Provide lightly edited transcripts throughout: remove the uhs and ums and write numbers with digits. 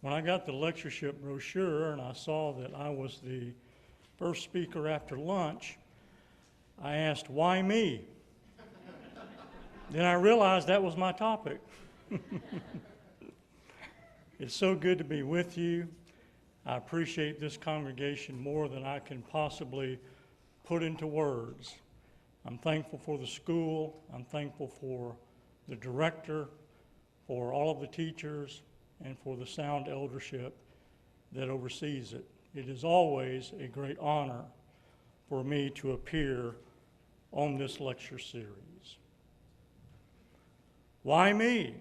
When I got the lectureship brochure and I saw that I was the first speaker after lunch, I asked, why me? Then I realized that was my topic. It's so good to be with you. I appreciate this congregation more than I can possibly put into words. I'm thankful for the school. I'm thankful for the director, for all of the teachers, and for the sound eldership that oversees it. It is always a great honor for me to appear on this lecture series. Why me?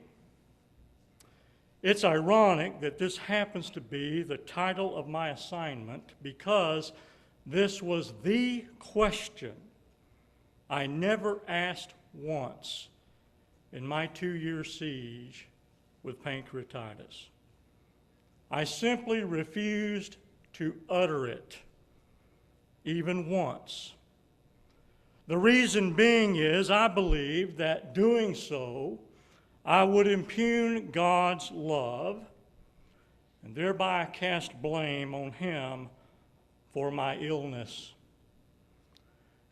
It's ironic that this happens to be the title of my assignment because this was the question I never asked once in my 2-year siege with pancreatitis. I simply refused to utter it, even once. The reason being is I believed that doing so, I would impugn God's love and thereby cast blame on Him for my illness.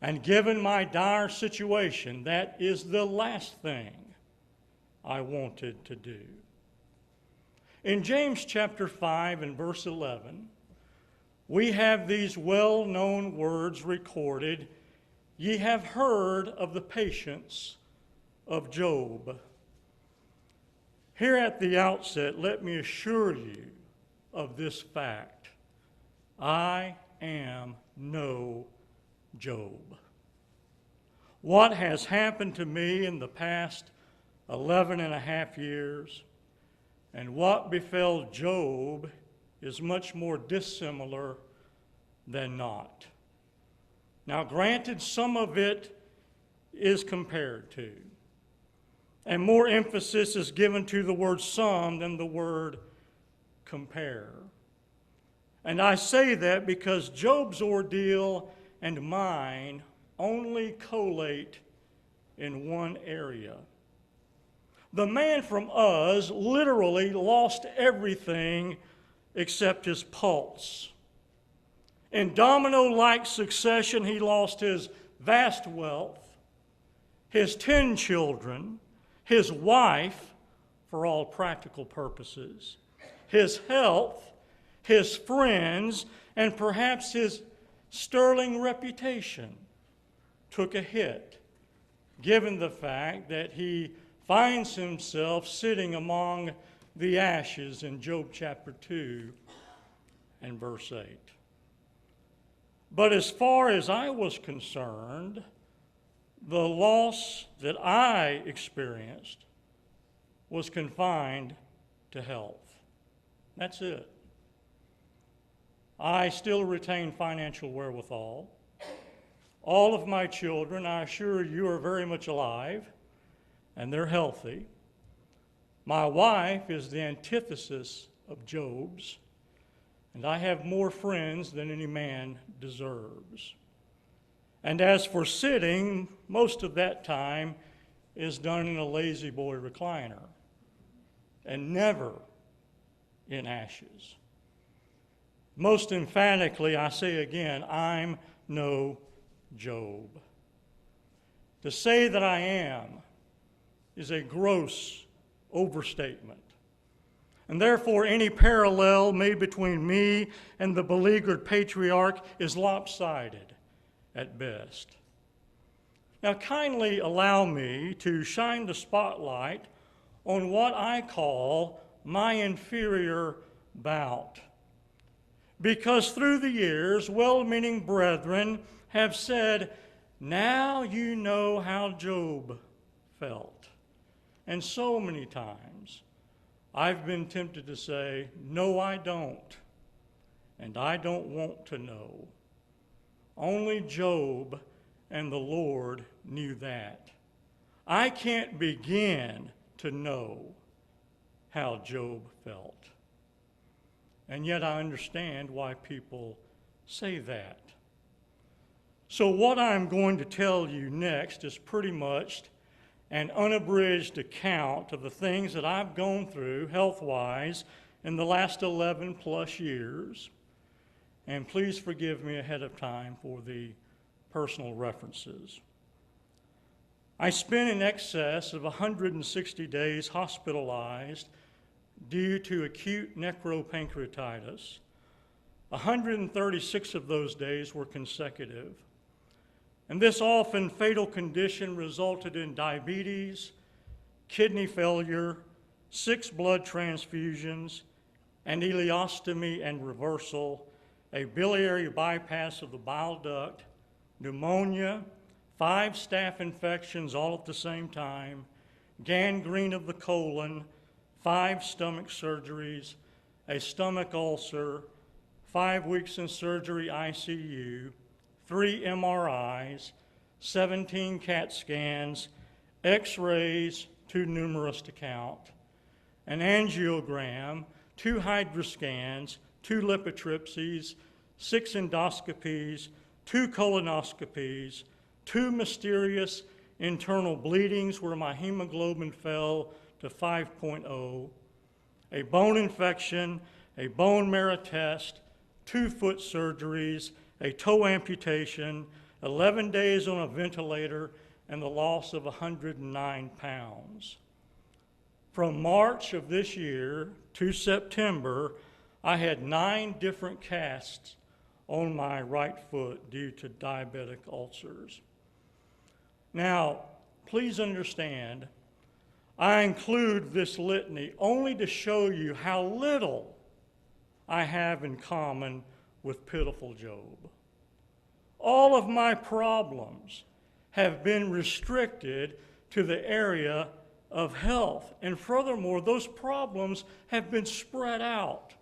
And given my dire situation, that is the last thing I wanted to do. In James chapter 5 and verse 11, we have these well-known words recorded, "Ye have heard of the patience of Job." Here at the outset, let me assure you of this fact. I am no Job. What has happened to me in the past 11 and a half years and what befell Job is much more dissimilar than not. Now, granted, some of it is compared to, and more emphasis is given to the word some than the word compare. And I say that because Job's ordeal and mine only collate in one area. The man from Uz literally lost everything except his pulse. In domino-like succession, he lost his vast wealth, his 10 children, his wife, for all practical purposes, his health, his friends, and perhaps his sterling reputation took a hit, given the fact that he finds himself sitting among the ashes in Job chapter 2 and verse 8. But as far as I was concerned, the loss that I experienced was confined to health. That's it. I still retain financial wherewithal. All of my children, I assure you, are very much alive, and they're healthy. My wife is the antithesis of Job's, and I have more friends than any man deserves. And as for sitting, most of that time is done in a lazy boy recliner, and never in ashes. Most emphatically, I say again, I'm no Job. To say that I am is a gross overstatement. And therefore, any parallel made between me and the beleaguered patriarch is lopsided at best. Now, kindly allow me to shine the spotlight on what I call my inferior bout. Because through the years, well-meaning brethren have said, now you know how Job felt. And so many times, I've been tempted to say, no, I don't. And I don't want to know. Only Job and the Lord knew that. I can't begin to know how Job felt. And yet I understand why people say that. So what I'm going to tell you next is pretty much an unabridged account of the things that I've gone through health-wise in the last 11 plus years. And please forgive me ahead of time for the personal references. I spent in excess of 160 days hospitalized due to acute necropancreatitis. 136 of those days were consecutive. And this often fatal condition resulted in diabetes, kidney failure, 6 blood transfusions, an ileostomy and reversal, a biliary bypass of the bile duct, pneumonia, 5 staph infections all at the same time, gangrene of the colon, 5 stomach surgeries, a stomach ulcer, 5 weeks in surgery ICU, 3 MRIs, 17 CAT scans, X-rays, too numerous to count, an angiogram, 2 hydroscans, 2 lithotripsies, 6 endoscopies, 2 colonoscopies, 2 mysterious internal bleedings where my hemoglobin fell to 5.0, a bone infection, a bone marrow test, 2 foot surgeries, a toe amputation, 11 days on a ventilator, and the loss of 109 pounds. From March of this year to September, I had 9 different casts on my right foot due to diabetic ulcers. Now, please understand, I include this litany only to show you how little I have in common with pitiful Job. All of my problems have been restricted to the area of health. And furthermore, those problems have been spread out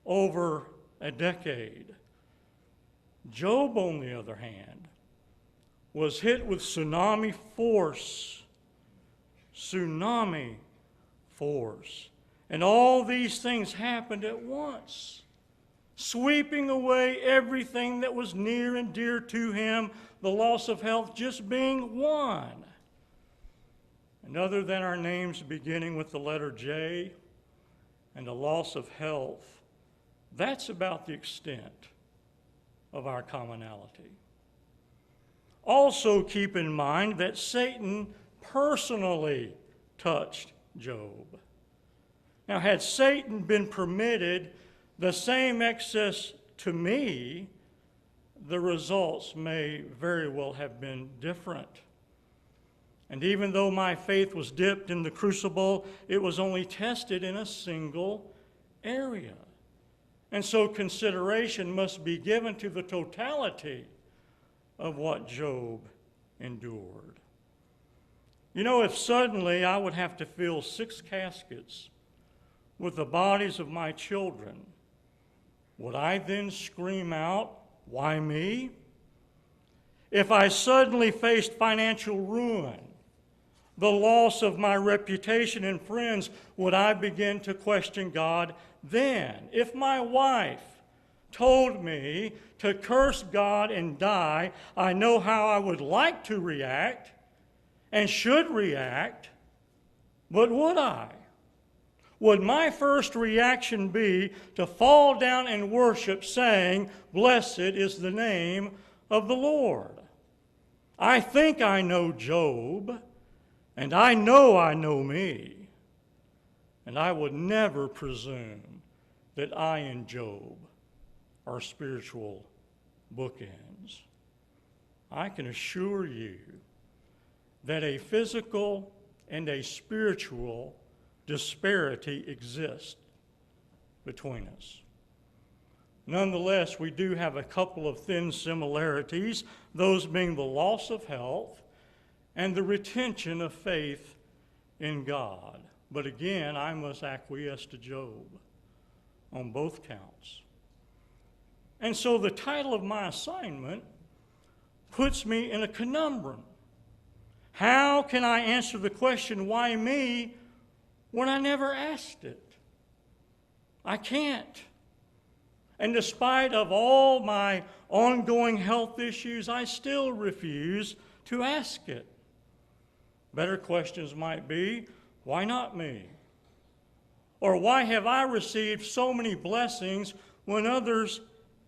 over a decade. Job, on the other hand, was hit with tsunami force. Tsunami force. And all these things happened at once, sweeping away everything that was near and dear to him, the loss of health just being one. And other than our names beginning with the letter J and the loss of health, that's about the extent of our commonality. Also keep in mind that Satan personally touched Job. Now, had Satan been permitted the same access to me, the results may very well have been different. And even though my faith was dipped in the crucible, it was only tested in a single area. And so consideration must be given to the totality of what Job endured. You know, if suddenly I would have to fill 6 caskets with the bodies of my children, would I then scream out, "Why me?" If I suddenly faced financial ruin, the loss of my reputation and friends, would I begin to question God then? If my wife told me to curse God and die, I know how I would like to react and should react, but would I? Would my first reaction be to fall down and worship, saying, "Blessed is the name of the Lord"? I think I know Job, and I know me, and I would never presume that I and Job are spiritual bookends. I can assure you that a physical and a spiritual disparity exists between us. Nonetheless, we do have a couple of thin similarities, those being the loss of health and the retention of faith in God. But again, I must acquiesce to Job on both counts. And so the title of my assignment puts me in a conundrum. How can I answer the question, "Why me?" when I never asked it? I can't. And despite of all my ongoing health issues, I still refuse to ask it. Better questions might be, why not me? Or why have I received so many blessings when others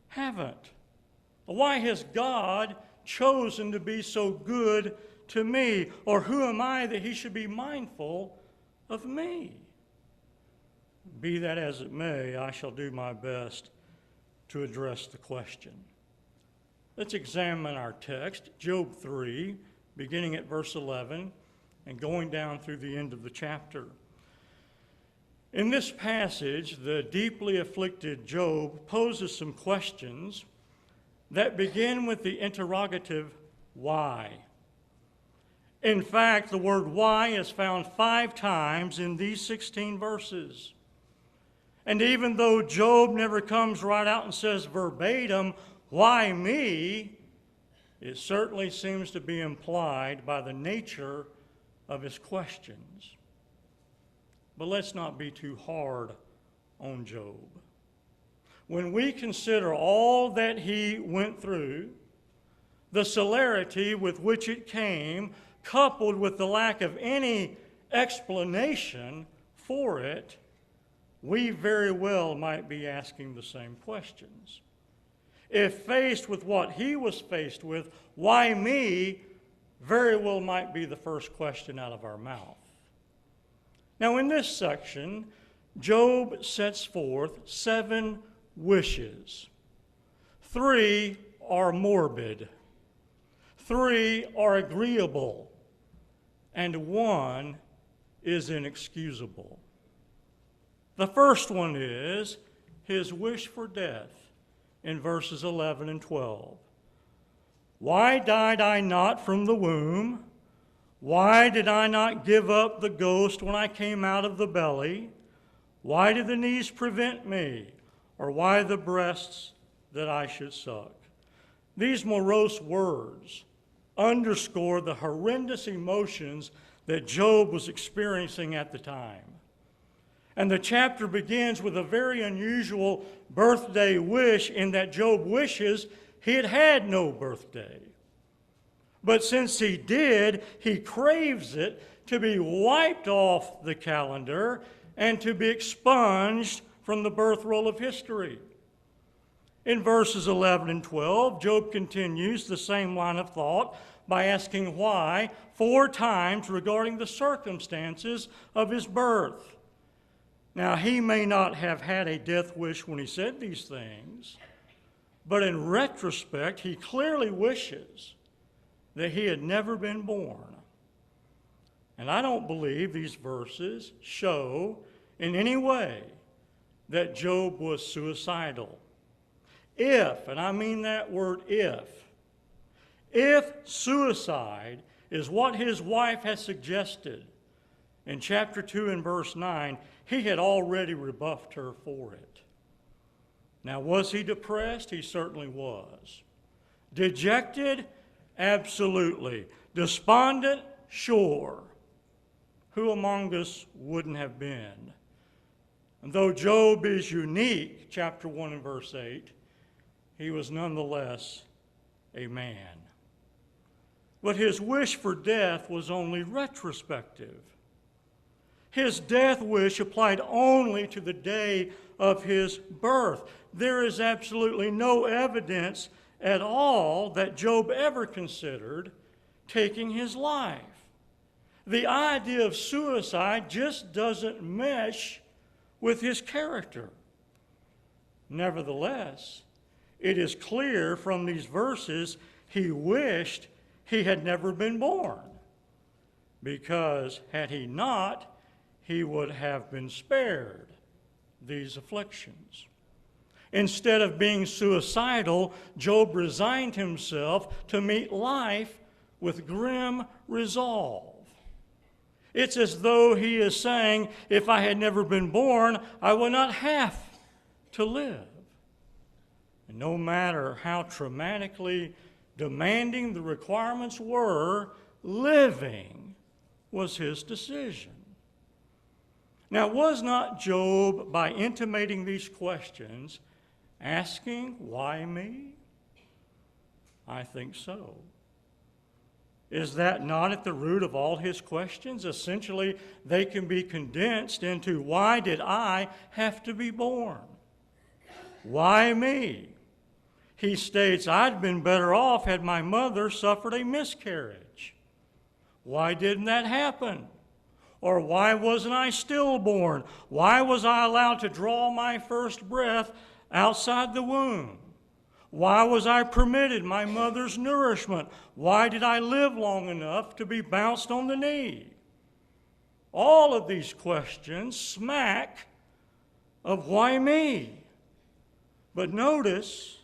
haven't? Why has God chosen to be so good to me? Or who am I that he should be mindful of me? Be that as it may, I shall do my best to address the question. Let's examine our text, Job 3, beginning at verse 11 and going down through the end of the chapter. In this passage, the deeply afflicted Job poses some questions that begin with the interrogative, why? In fact, the word why is found 5 times in these 16 verses. And even though Job never comes right out and says verbatim, why me? It certainly seems to be implied by the nature of his questions. But let's not be too hard on Job. When we consider all that he went through, the celerity with which it came, coupled with the lack of any explanation for it, we very well might be asking the same questions. If faced with what he was faced with, why me, very well might be the first question out of our mouth. Now, in this section, Job sets forth 7 wishes. 3 are morbid, 3 are agreeable, and 1 is inexcusable. The first one is his wish for death in verses 11 and 12. Why died I not from the womb? Why did I not give up the ghost when I came out of the belly? Why did the knees prevent me? Or why the breasts that I should suck? These morose words underscore the horrendous emotions that Job was experiencing at the time. And the chapter begins with a very unusual birthday wish in that Job wishes he had had no birthday. But since he did, he craves it to be wiped off the calendar and to be expunged from the birth roll of history. In verses 11 and 12, Job continues the same line of thought by asking why 4 times regarding the circumstances of his birth. Now, he may not have had a death wish when he said these things, but in retrospect, he clearly wishes that he had never been born. And I don't believe these verses show in any way that Job was suicidal. If, and I mean that word if suicide is what his wife has suggested in chapter 2 and verse 9, he had already rebuffed her for it. Now, was he depressed? He certainly was. Dejected? Absolutely. Despondent? Sure. Who among us wouldn't have been? And though Job is unique, chapter 1 and verse 8, he was nonetheless a man. But his wish for death was only retrospective. His death wish applied only to the day of his birth. There is absolutely no evidence at all that Job ever considered taking his life. The idea of suicide just doesn't mesh with his character. Nevertheless, it is clear from these verses he wished he had never been born, because had he not, he would have been spared these afflictions. Instead of being suicidal, Job resigned himself to meet life with grim resolve. It's as though he is saying, if I had never been born, I would not have to live. And no matter how traumatically demanding the requirements were, living was his decision. Now, was not Job, by intimating these questions, asking, why me? I think so. Is that not at the root of all his questions? Essentially, they can be condensed into, why did I have to be born? Why me? He states, I'd been better off had my mother suffered a miscarriage. Why didn't that happen? Or why wasn't I stillborn? Why was I allowed to draw my first breath outside the womb? Why was I permitted my mother's nourishment? Why did I live long enough to be bounced on the knee? All of these questions smack of why me. But notice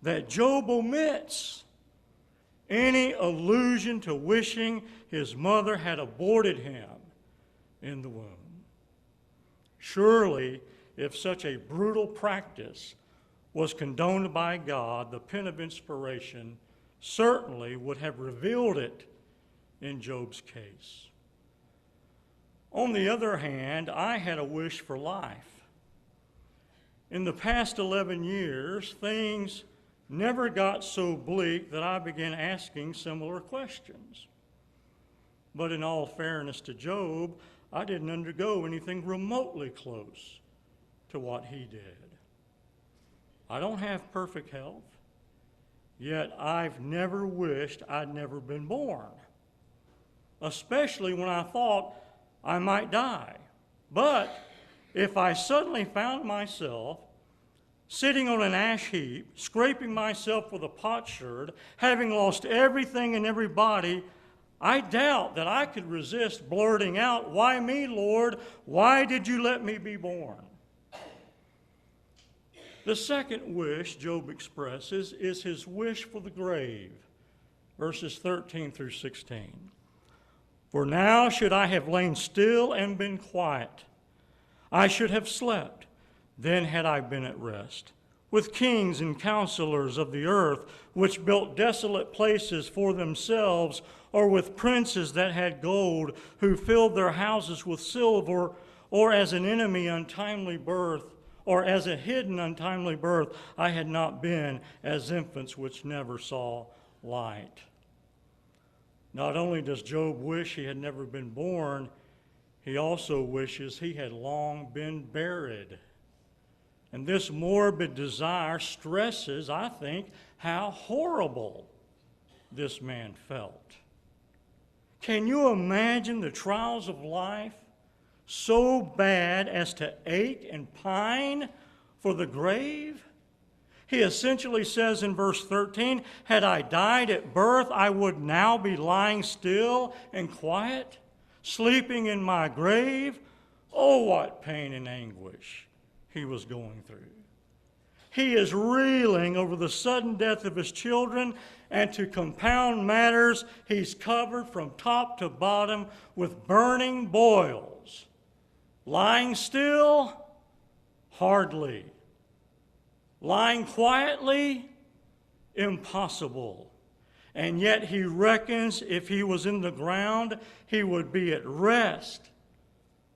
that Job omits any allusion to wishing his mother had aborted him in the womb. Surely, if such a brutal practice was condoned by God, the pen of inspiration certainly would have revealed it in Job's case. On the other hand, I had a wish for life. In the past 11 years, things never got so bleak that I began asking similar questions. But in all fairness to Job, I didn't undergo anything remotely close to what he did. I don't have perfect health, yet I've never wished I'd never been born, especially when I thought I might die. But if I suddenly found myself sitting on an ash heap, scraping myself with a potsherd, having lost everything and everybody, I doubt that I could resist blurting out, why me, Lord? Why did you let me be born? The second wish Job expresses is his wish for the grave, verses 13 through 16. For now should I have lain still and been quiet. I should have slept, then had I been at rest, with kings and counselors of the earth, which built desolate places for themselves, or with princes that had gold, who filled their houses with silver, or as an enemy untimely birth, or as a hidden untimely birth, I had not been as infants which never saw light. Not only does Job wish he had never been born, he also wishes he had long been buried. And this morbid desire stresses, I think, how horrible this man felt. Can you imagine the trials of life so bad as to ache and pine for the grave? He essentially says in verse 13, had I died at birth, I would now be lying still and quiet, sleeping in my grave. Oh, what pain and anguish he was going through. He is reeling over the sudden death of his children, and to compound matters, he's covered from top to bottom with burning boils. Lying still? Hardly. Lying quietly? Impossible. And yet he reckons if he was in the ground, he would be at rest,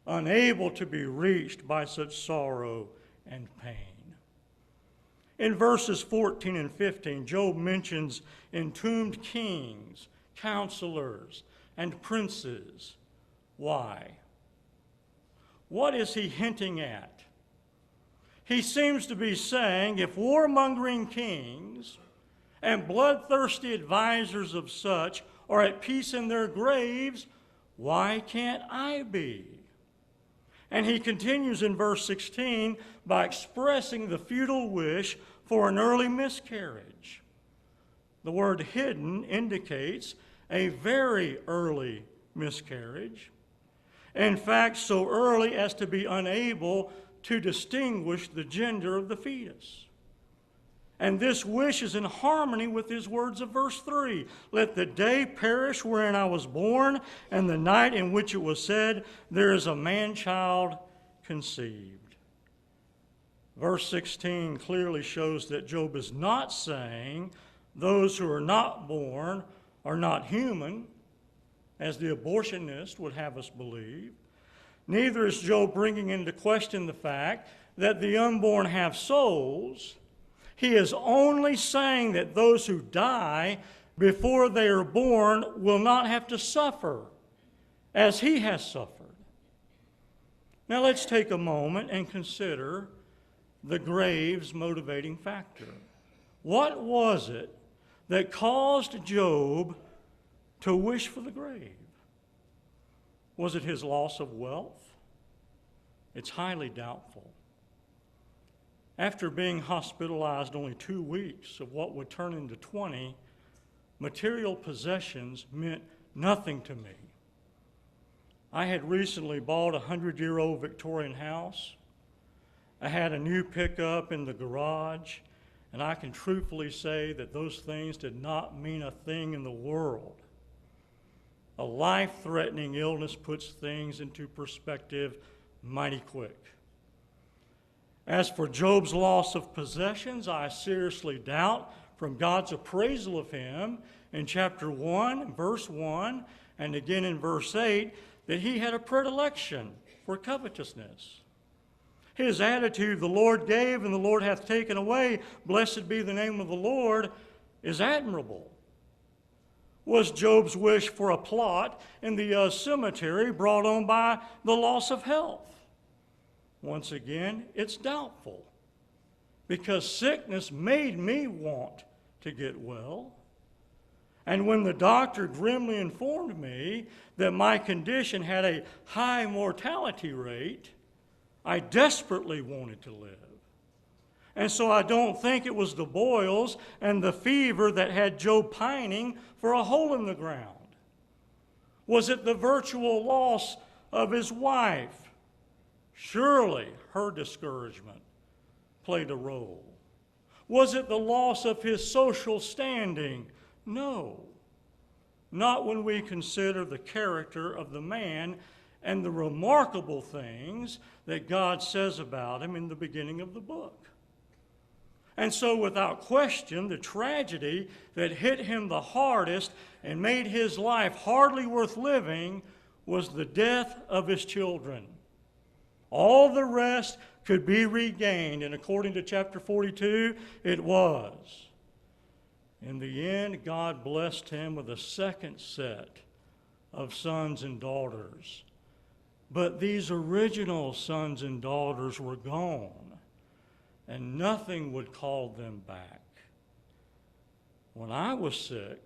unable to be reached by such sorrow and pain. In verses 14 and 15, Job mentions entombed kings, counselors, and princes. Why? What is he hinting at? He seems to be saying if warmongering kings and bloodthirsty advisors of such are at peace in their graves, why can't I be? And he continues in verse 16 by expressing the futile wish for an early miscarriage. The word hidden indicates a very early miscarriage. In fact, so early as to be unable to distinguish the gender of the fetus. And this wish is in harmony with his words of verse 3. Let the day perish wherein I was born, and the night in which it was said, there is a man-child conceived. Verse 16 clearly shows that Job is not saying those who are not born are not human, as the abortionist would have us believe. Neither is Job bringing into question the fact that the unborn have souls. He is only saying that those who die before they are born will not have to suffer as he has suffered. Now let's take a moment and consider the grave's motivating factor. What was it that caused Job to wish for the grave? Was it his loss of wealth? It's highly doubtful. After being hospitalized only 2 weeks of what would turn into 20, material possessions meant nothing to me. I had recently bought a 100-year-old Victorian house. I had a new pickup in the garage, and I can truthfully say that those things did not mean a thing in the world. A life-threatening illness puts things into perspective mighty quick. As for Job's loss of possessions, I seriously doubt from God's appraisal of him in chapter 1, verse 1, and again in verse 8, that he had a predilection for covetousness. His attitude, the Lord gave and the Lord hath taken away, blessed be the name of the Lord, is admirable. Was Job's wish for a plot in the cemetery brought on by the loss of health? Once again, it's doubtful, because sickness made me want to get well. And when the doctor grimly informed me that my condition had a high mortality rate, I desperately wanted to live. And so I don't think it was the boils and the fever that had Job pining for a hole in the ground. Was it the virtual loss of his wife? Surely her discouragement played a role. Was it the loss of his social standing? No. Not when we consider the character of the man and the remarkable things that God says about him in the beginning of the book. And so without question, the tragedy that hit him the hardest and made his life hardly worth living was the death of his children. All the rest could be regained, and according to chapter 42, it was. In the end, God blessed him with a second set of sons and daughters. But these original sons and daughters were gone, and nothing would call them back. When I was sick,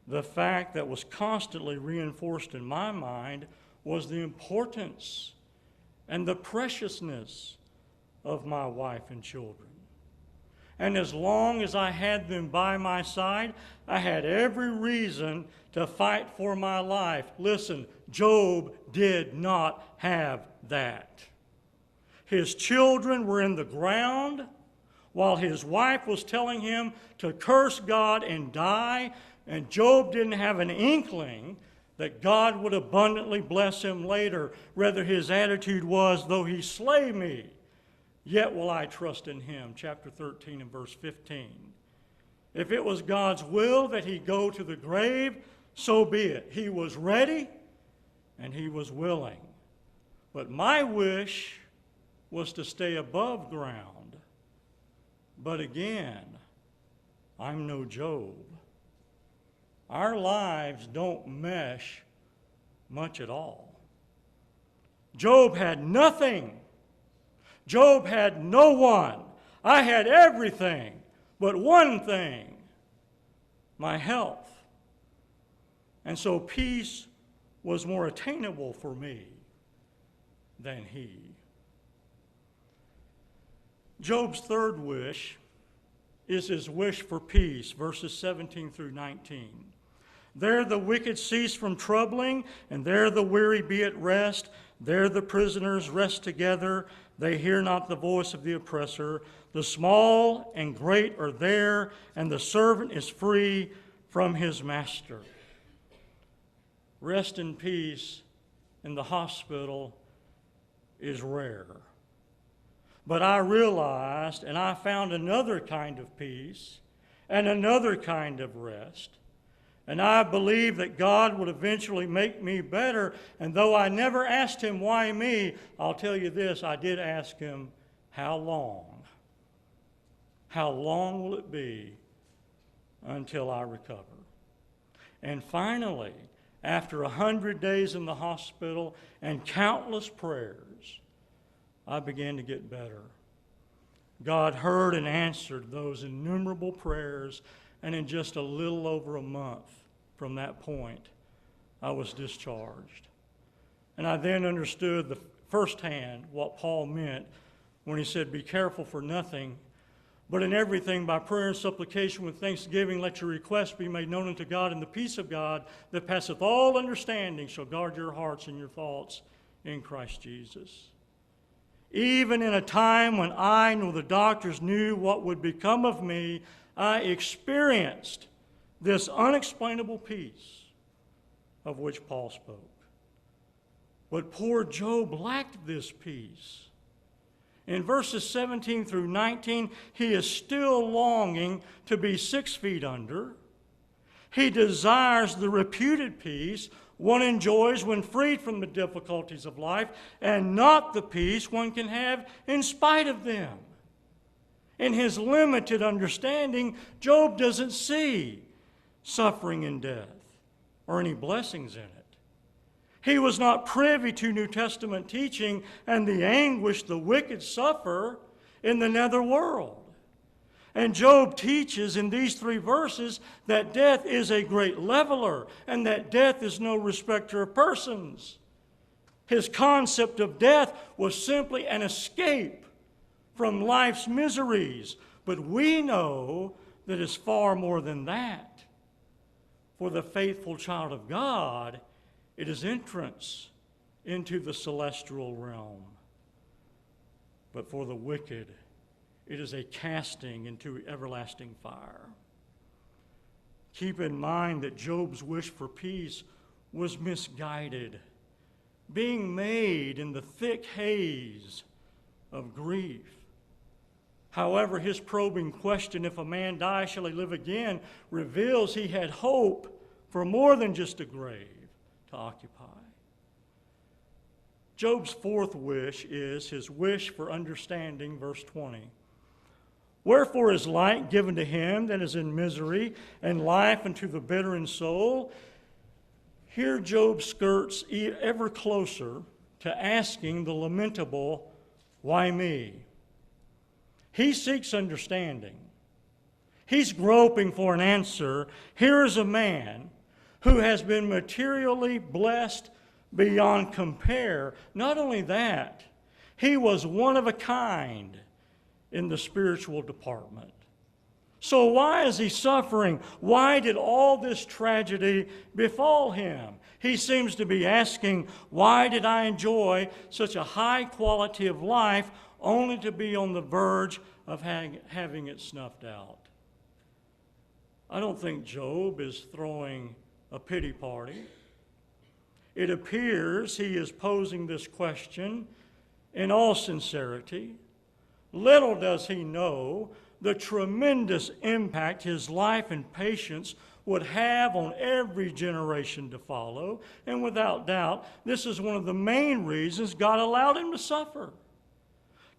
the fact that was constantly reinforced in my mind was the importance and the preciousness of my wife and children. And as long as I had them by my side, I had every reason to fight for my life. Listen, Job did not have that. His children were in the ground while his wife was telling him to curse God and die, and Job didn't have an inkling that God would abundantly bless him later. Rather, his attitude was, though he slay me, yet will I trust in him. Chapter 13 and verse 15. If it was God's will that he go to the grave, so be it. He was ready and he was willing. But my wish was to stay above ground. But again, I'm no Job. Our lives don't mesh much at all. Job had nothing. Job had no one. I had everything but one thing, my health. And so peace was more attainable for me than he. Job's third wish is his wish for peace, verses 17 through 19. There the wicked cease from troubling, and there the weary be at rest. There the prisoners rest together. They hear not the voice of the oppressor. The small and great are there, and the servant is free from his master. Rest in peace in the hospital is rare. But I realized, and I found another kind of peace and another kind of rest. And I believe that God would eventually make me better. And though I never asked him, why me, I'll tell you this, I did ask him, how long? How long will it be until I recover. And finally, after 100 days in the hospital and countless prayers, I began to get better. God heard and answered those innumerable prayers, and in just a little over a month from that point, I was discharged. And I then understood firsthand what Paul meant when he said, "Be careful for nothing, but in everything by prayer and supplication with thanksgiving let your requests be made known unto God, and the peace of God that passeth all understanding shall guard your hearts and your thoughts in Christ Jesus." Even in a time when I nor the doctors knew what would become of me, I experienced this unexplainable peace of which Paul spoke. But poor Job lacked this peace. In verses 17 through 19, he is still longing to be 6 feet under. He desires the reputed peace one enjoys when freed from the difficulties of life, and not the peace one can have in spite of them. In his limited understanding, Job doesn't see suffering and death or any blessings in it. He was not privy to New Testament teaching and the anguish the wicked suffer in the netherworld. And Job teaches in these 3 verses that death is a great leveler and that death is no respecter of persons. His concept of death was simply an escape from life's miseries. But we know that it's far more than that. For the faithful child of God, it is entrance into the celestial realm. But for the wicked, it is a casting into everlasting fire. Keep in mind that Job's wish for peace was misguided, being made in the thick haze of grief. However, his probing question, "If a man die, shall he live again?" reveals he had hope for more than just a grave to occupy. Job's 4th wish is his wish for understanding, verse 20. "Wherefore is light given to him that is in misery, and life unto the bitter in soul?" Here Job skirts ever closer to asking the lamentable, "Why me?" He seeks understanding. He's groping for an answer. Here is a man who has been materially blessed beyond compare. Not only that, he was one of a kind in the spiritual department. So why is he suffering? Why did all this tragedy befall him? He seems to be asking, why did I enjoy such a high quality of life only to be on the verge of having it snuffed out? I don't think Job is throwing a pity party. It appears he is posing this question in all sincerity. Little does he know the tremendous impact his life and patience would have on every generation to follow. And without doubt, this is one of the main reasons God allowed him to suffer.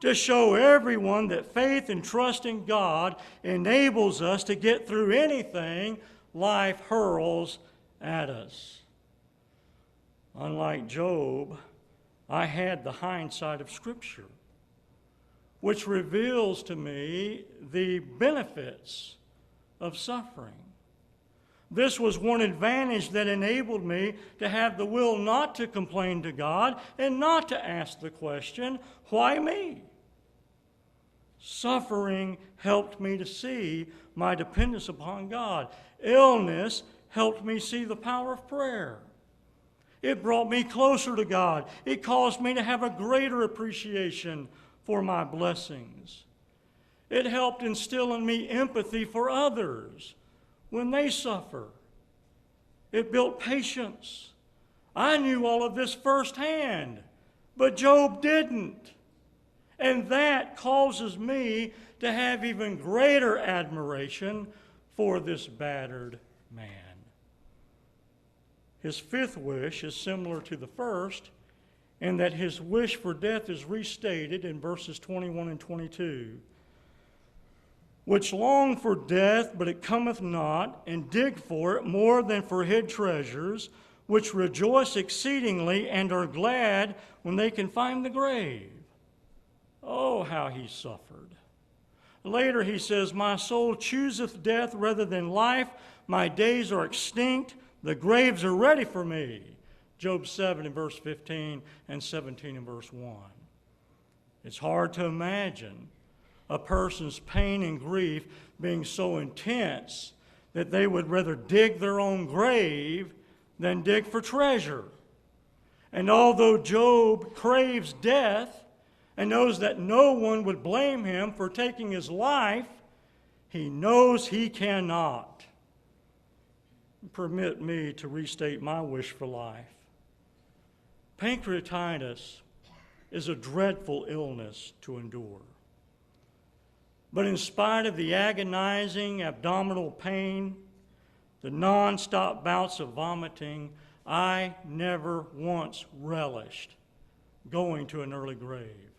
To show everyone that faith and trust in God enables us to get through anything life hurls at us. Unlike Job, I had the hindsight of Scripture, which reveals to me the benefits of suffering. This was one advantage that enabled me to have the will not to complain to God and not to ask the question, why me? Suffering helped me to see my dependence upon God. Illness helped me see the power of prayer. It brought me closer to God. It caused me to have a greater appreciation for my blessings. It helped instill in me empathy for others when they suffer. It built patience. I knew all of this firsthand, but Job didn't. And that causes me to have even greater admiration for this battered man. His 5th wish is similar to the first, in that his wish for death is restated in verses 21 and 22. which long for death, but it cometh not, and dig for it more than for hid treasures, which rejoice exceedingly and are glad when they can find the grave. Oh, how he suffered. Later he says, my soul chooseth death rather than life. My days are extinct. The graves are ready for me. Job 7 in verse 15 and 17 in verse 1. It's hard to imagine a person's pain and grief being so intense that they would rather dig their own grave than dig for treasure. And although Job craves death and knows that no one would blame him for taking his life, he knows he cannot. Permit me to restate my wish for life. Pancreatitis is a dreadful illness to endure. But in spite of the agonizing abdominal pain, the non-stop bouts of vomiting, I never once relished going to an early grave.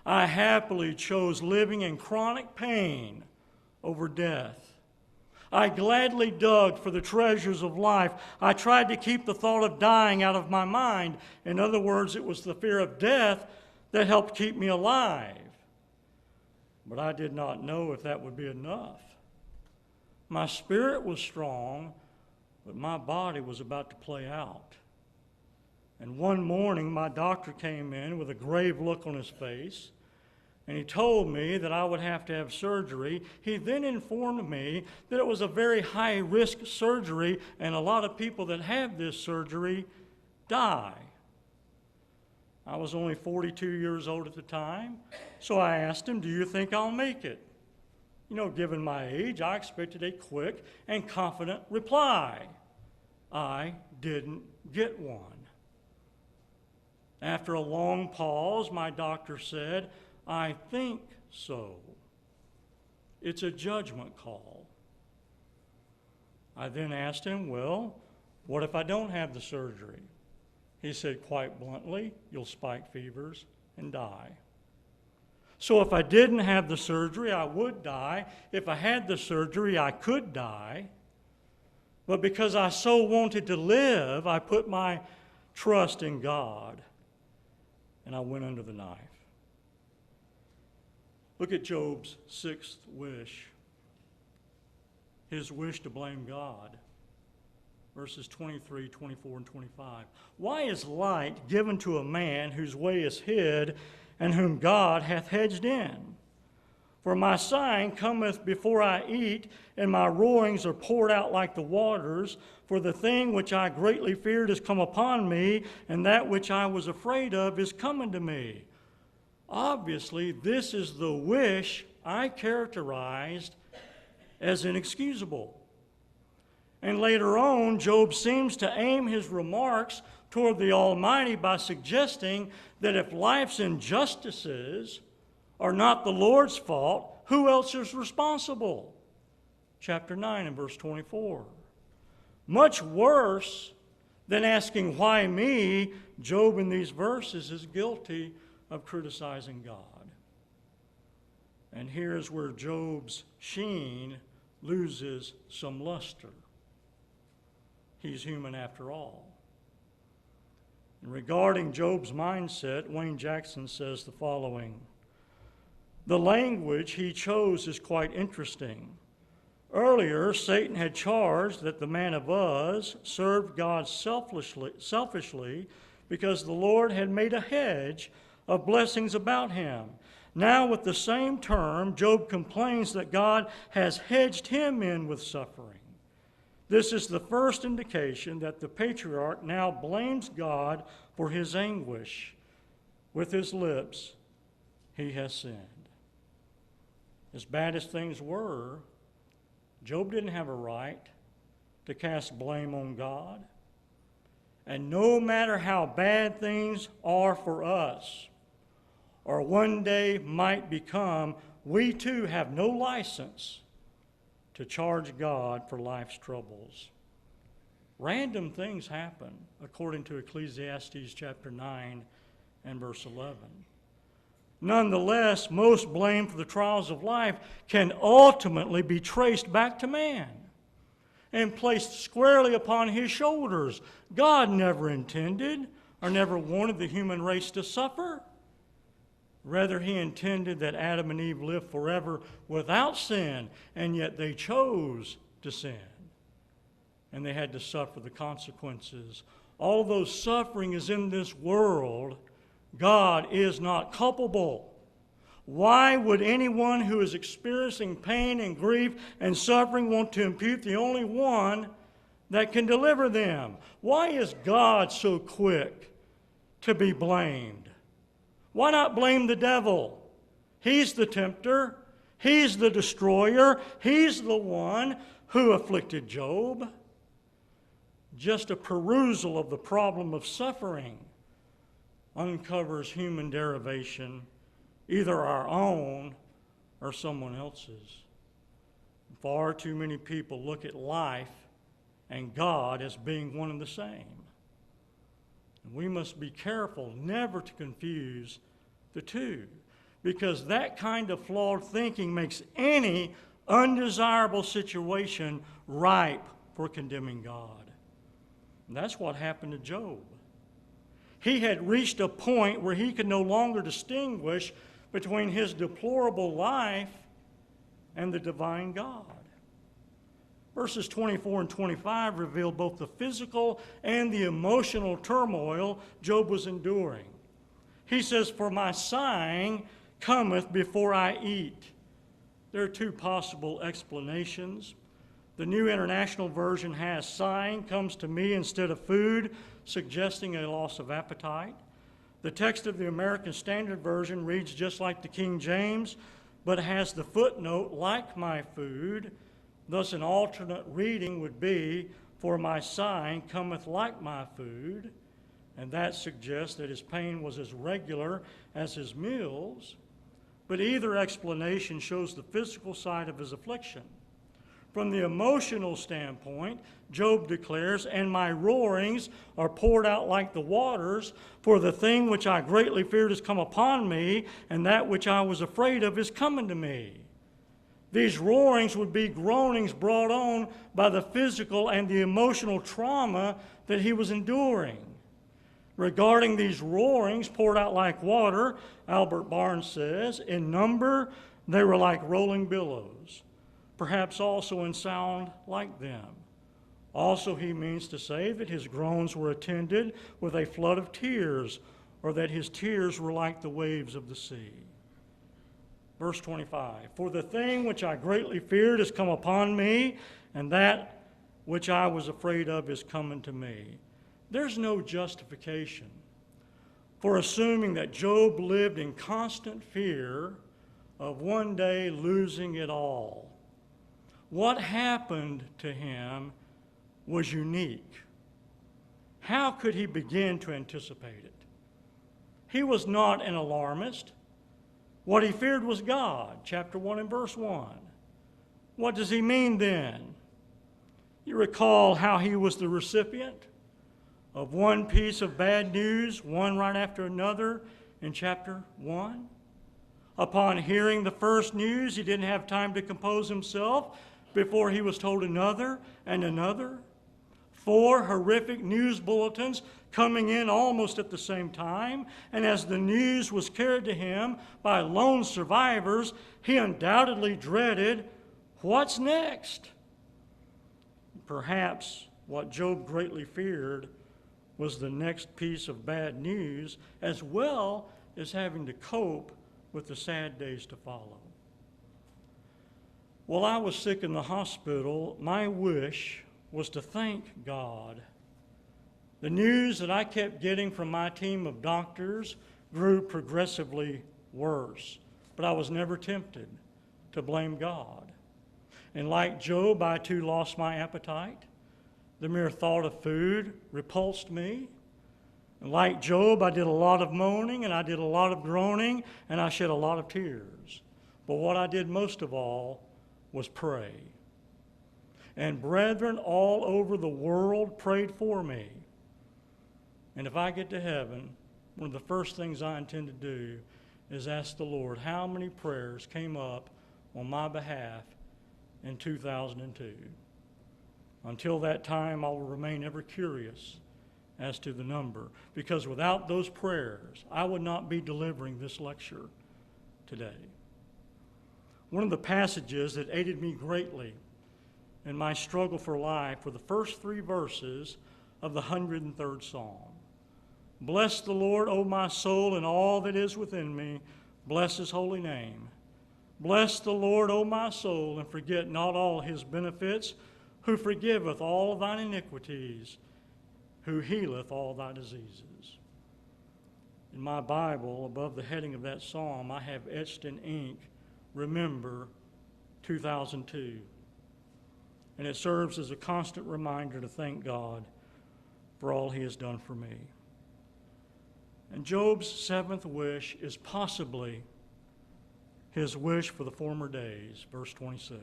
I happily chose living in chronic pain over death. I gladly dug for the treasures of life. I tried to keep the thought of dying out of my mind. In other words, it was the fear of death that helped keep me alive. But I did not know if that would be enough. My spirit was strong, but my body was about to play out. And one morning, my doctor came in with a grave look on his face, and he told me that I would have to have surgery. He then informed me that it was a very high-risk surgery, and a lot of people that have this surgery die. I was only 42 years old at the time, so I asked him, do you think I'll make it? You know, given my age, I expected a quick and confident reply. I didn't get one. After a long pause, my doctor said, I think so. It's a judgment call. I then asked him, well, what if I don't have the surgery? He said quite bluntly, you'll spike fevers and die. So if I didn't have the surgery, I would die. If I had the surgery, I could die. But because I so wanted to live, I put my trust in God, and I went under the knife. Look at Job's sixth wish, his wish to blame God. Verses 23, 24, and 25. Why is light given to a man whose way is hid, and whom God hath hedged in? For my sighing cometh before I eat, and my roarings are poured out like the waters. For the thing which I greatly feared is come upon me, and that which I was afraid of is coming to me. Obviously, this is the wish I characterized as inexcusable. And later on, Job seems to aim his remarks toward the Almighty by suggesting that if life's injustices are not the Lord's fault, who else is responsible? Chapter 9 and verse 24. Much worse than asking, why me, Job in these verses is guilty of criticizing God. And here's where Job's sheen loses some luster. He's human after all. And regarding Job's mindset, Wayne Jackson says the following. The language he chose is quite interesting. Earlier, Satan had charged that the man of Uz served God selfishly because the Lord had made a hedge of blessings about him. Now, with the same term, Job complains that God has hedged him in with suffering. This is the first indication that the patriarch now blames God for his anguish. With his lips, he has sinned. As bad as things were, Job didn't have a right to cast blame on God. And no matter how bad things are for us, or one day might become, we too have no license to charge God for life's troubles. Random things happen, according to Ecclesiastes chapter 9 and verse 11. Nonetheless, most blame for the trials of life can ultimately be traced back to man and placed squarely upon his shoulders. God never intended or never wanted the human race to suffer. Rather, he intended that Adam and Eve live forever without sin, and yet they chose to sin. And they had to suffer the consequences. Although suffering is in this world, God is not culpable. Why would anyone who is experiencing pain and grief and suffering want to impute the only one that can deliver them? Why is God so quick to be blamed? Why not blame the devil? He's the tempter. He's the destroyer. He's the one who afflicted Job. Just a perusal of the problem of suffering uncovers human derivation, either our own or someone else's. Far too many people look at life and God as being one and the same. And we must be careful never to confuse the two, because that kind of flawed thinking makes any undesirable situation ripe for condemning God. And that's what happened to Job. He had reached a point where he could no longer distinguish between his deplorable life and the divine God. Verses 24 and 25 reveal both the physical and the emotional turmoil Job was enduring. He says, "For my sighing cometh before I eat." There are two possible explanations. The New International Version has "sighing comes to me instead of food," suggesting a loss of appetite. The text of the American Standard Version reads just like the King James, but has the footnote, "like my food." Thus, an alternate reading would be, "For my sighing cometh like my food," and that suggests that his pain was as regular as his meals. But either explanation shows the physical side of his affliction. From the emotional standpoint, Job declares, "And my roarings are poured out like the waters, for the thing which I greatly feared has come upon me, and that which I was afraid of is coming to me." These roarings would be groanings brought on by the physical and the emotional trauma that he was enduring. Regarding these roarings poured out like water, Albert Barnes says, in number, they were like rolling billows, perhaps also in sound like them. Also, he means to say that his groans were attended with a flood of tears, or that his tears were like the waves of the sea. Verse 25, "For the thing which I greatly feared has come upon me, and that which I was afraid of is coming to me." There's no justification for assuming that Job lived in constant fear of one day losing it all. What happened to him was unique. How could he begin to anticipate it? He was not an alarmist. What he feared was God, chapter 1 and verse 1. What does he mean then? You recall how he was the recipient of one piece of bad news, one right after another, in chapter 1. Upon hearing the first news, he didn't have time to compose himself before he was told another and another. 4 horrific news bulletins coming in almost at the same time, and as the news was carried to him by lone survivors, he undoubtedly dreaded, what's next? Perhaps what Job greatly feared was the next piece of bad news, as well as having to cope with the sad days to follow. While I was sick in the hospital, my wish was to thank God. The news that I kept getting from my team of doctors grew progressively worse, but I was never tempted to blame God. And like Job, I too lost my appetite. The mere thought of food repulsed me. And like Job, I did a lot of moaning, and I did a lot of groaning, and I shed a lot of tears. But what I did most of all was pray. And brethren all over the world prayed for me. And if I get to heaven, one of the first things I intend to do is ask the Lord how many prayers came up on my behalf in 2002. Until that time, I will remain ever curious as to the number, because without those prayers, I would not be delivering this lecture today. One of the passages that aided me greatly in my struggle for life were the first 3 verses of the 103rd Psalm. Bless the Lord, O my soul, and all that is within me. Bless his holy name. Bless the Lord, O my soul, and forget not all his benefits, who forgiveth all thine iniquities, who healeth all thy diseases. In my Bible, above the heading of that psalm, I have etched in ink, Remember 2002. And it serves as a constant reminder to thank God for all he has done for me. And Job's 7th wish is possibly his wish for the former days, verse 26.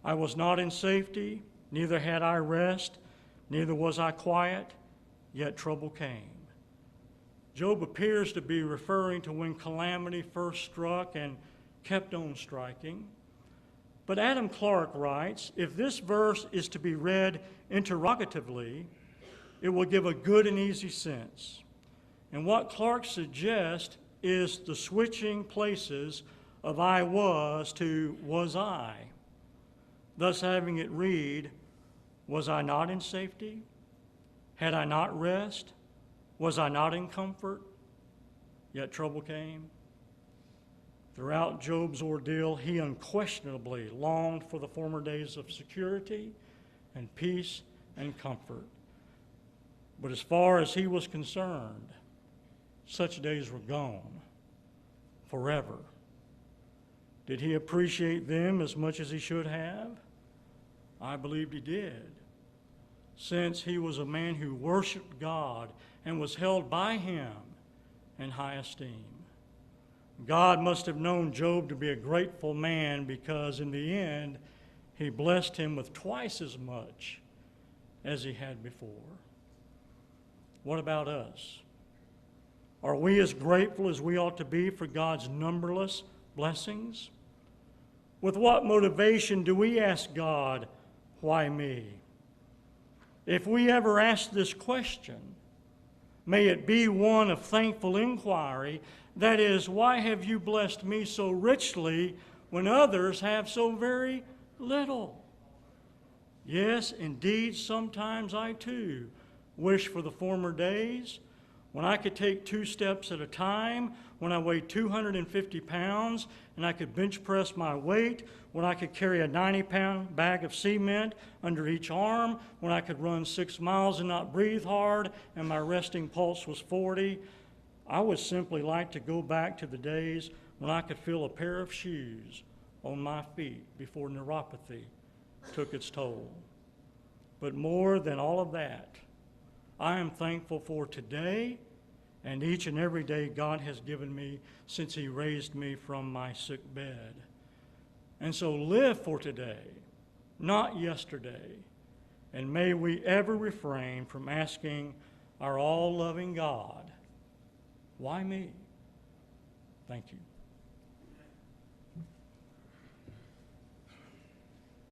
I was not in safety, neither had I rest, neither was I quiet, yet trouble came. Job appears to be referring to when calamity first struck and kept on striking. But Adam Clarke writes, if this verse is to be read interrogatively, it will give a good and easy sense. And what Clarke suggests is the switching places of I was to was I, thus having it read, was I not in safety? Had I not rest? Was I not in comfort? Yet trouble came. Throughout Job's ordeal, he unquestionably longed for the former days of security and peace and comfort. But as far as he was concerned, such days were gone forever. Did he appreciate them as much as he should have? I believed he did, since he was a man who worshiped God and was held by him in high esteem. God must have known Job to be a grateful man, because in the end, he blessed him with twice as much as he had before. What about us? Are we as grateful as we ought to be for God's numberless blessings? With what motivation do we ask God, why me? If we ever ask this question, may it be one of thankful inquiry. That is, why have you blessed me so richly when others have so very little? Yes, indeed, sometimes I too wish for the former days when I could take 2 steps at a time, when I weighed 250 pounds and I could bench press my weight, when I could carry a 90-pound bag of cement under each arm, when I could run 6 miles and not breathe hard and my resting pulse was 40. I would simply like to go back to the days when I could feel a pair of shoes on my feet before neuropathy took its toll. But more than all of that, I am thankful for today and each and every day God has given me since he raised me from my sick bed. And so live for today, not yesterday. And may we ever refrain from asking our all-loving God, why me? Thank you.